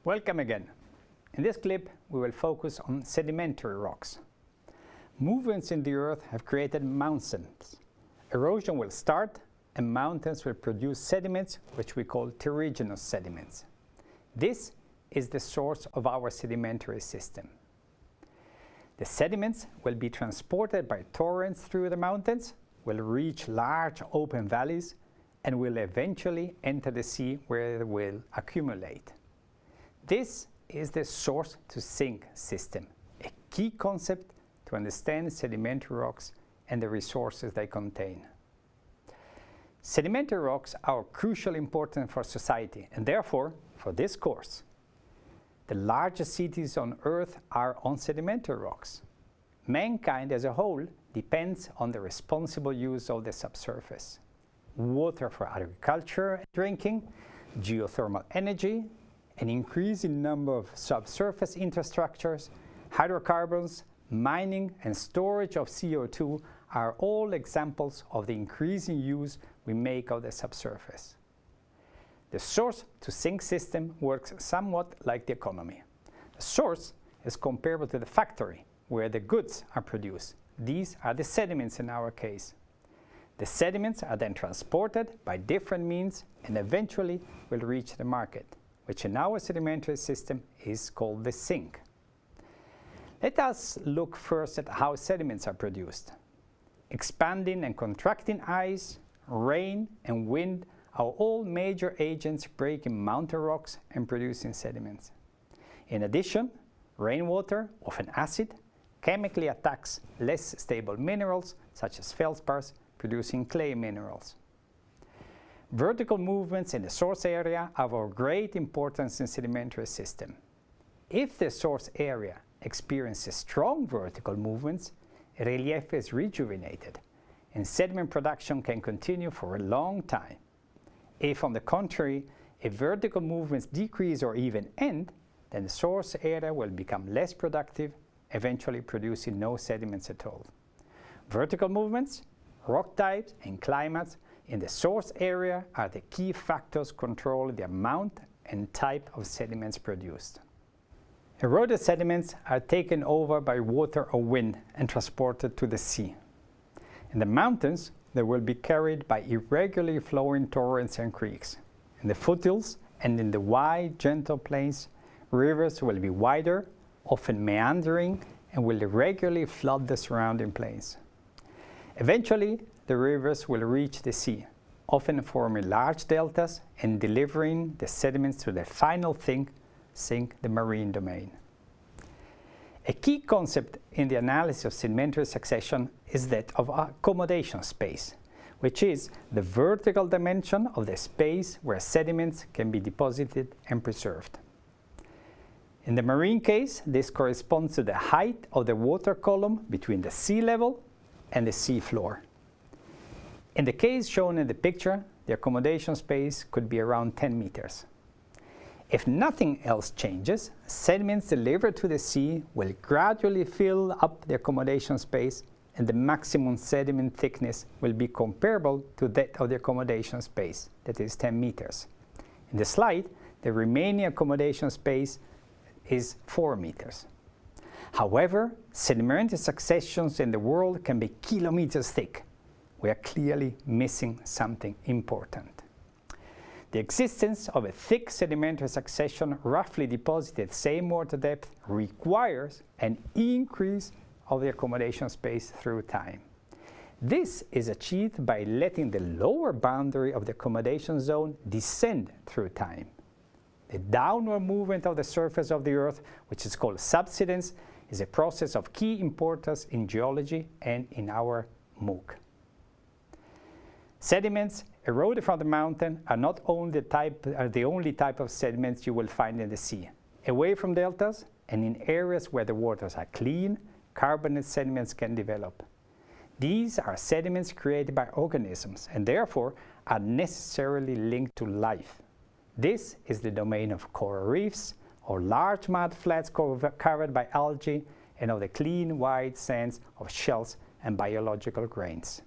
Welcome again. In this clip, we will focus on sedimentary rocks. Movements in the earth have created mountains. Erosion will start and mountains will produce sediments which we call terrigenous sediments. This is the source of our sedimentary system. The sediments will be transported by torrents through the mountains, will reach large open valleys, and will eventually enter the sea where they will accumulate. This is the source-to-sink system, a key concept to understand sedimentary rocks and the resources they contain. Sedimentary rocks are of crucial importance for society and therefore for this course. The largest cities on Earth are on sedimentary rocks. Mankind as a whole depends on the responsible use of the subsurface. Water for agriculture and drinking, geothermal energy, an increasing number of subsurface infrastructures, hydrocarbons, mining and storage of CO2 are all examples of the increasing use we make of the subsurface. The source-to-sink system works somewhat like the economy. The source is comparable to the factory where the goods are produced. These are the sediments in our case. The sediments are then transported by different means and eventually will reach the market, which in our sedimentary system is called the sink. Let us look first at how sediments are produced. Expanding and contracting ice, rain and wind are all major agents breaking mountain rocks and producing sediments. In addition, rainwater, often acid, chemically attacks less stable minerals such as feldspars, producing clay minerals. Vertical movements in the source area are of great importance in sedimentary system. If the source area experiences strong vertical movements, relief is rejuvenated, and sediment production can continue for a long time. If, on the contrary, if vertical movements decrease or even end, then the source area will become less productive, eventually producing no sediments at all. Vertical movements, rock types, and climates in the source area are the key factors controlling the amount and type of sediments produced. Eroded sediments are taken over by water or wind and transported to the sea. In the mountains, they will be carried by irregularly flowing torrents and creeks. In the foothills and in the wide, gentle plains, rivers will be wider, often meandering, and will irregularly flood the surrounding plains. Eventually, the rivers will reach the sea, often forming large deltas and delivering the sediments to the final sink, the marine domain. A key concept in the analysis of sedimentary succession is that of accommodation space, which is the vertical dimension of the space where sediments can be deposited and preserved. In the marine case, this corresponds to the height of the water column between the sea level and the sea floor. In the case shown in the picture, the accommodation space could be around 10 meters. If nothing else changes, sediments delivered to the sea will gradually fill up the accommodation space and the maximum sediment thickness will be comparable to that of the accommodation space, that is 10 meters. In the slide, the remaining accommodation space is 4 meters. However, sedimentary successions in the world can be kilometers thick. We are clearly missing something important. The existence of a thick sedimentary succession roughly deposited same water depth requires an increase of the accommodation space through time. This is achieved by letting the lower boundary of the accommodation zone descend through time. The downward movement of the surface of the Earth, which is called subsidence, is a process of key importance in geology and in our MOOC. Sediments eroded from the mountain are not only the only type of sediments you will find in the sea. Away from deltas and in areas where the waters are clean, carbonate sediments can develop. These are sediments created by organisms and therefore are necessarily linked to life. This is the domain of coral reefs or large mud flats covered by algae and of the clean white sands of shells and biological grains.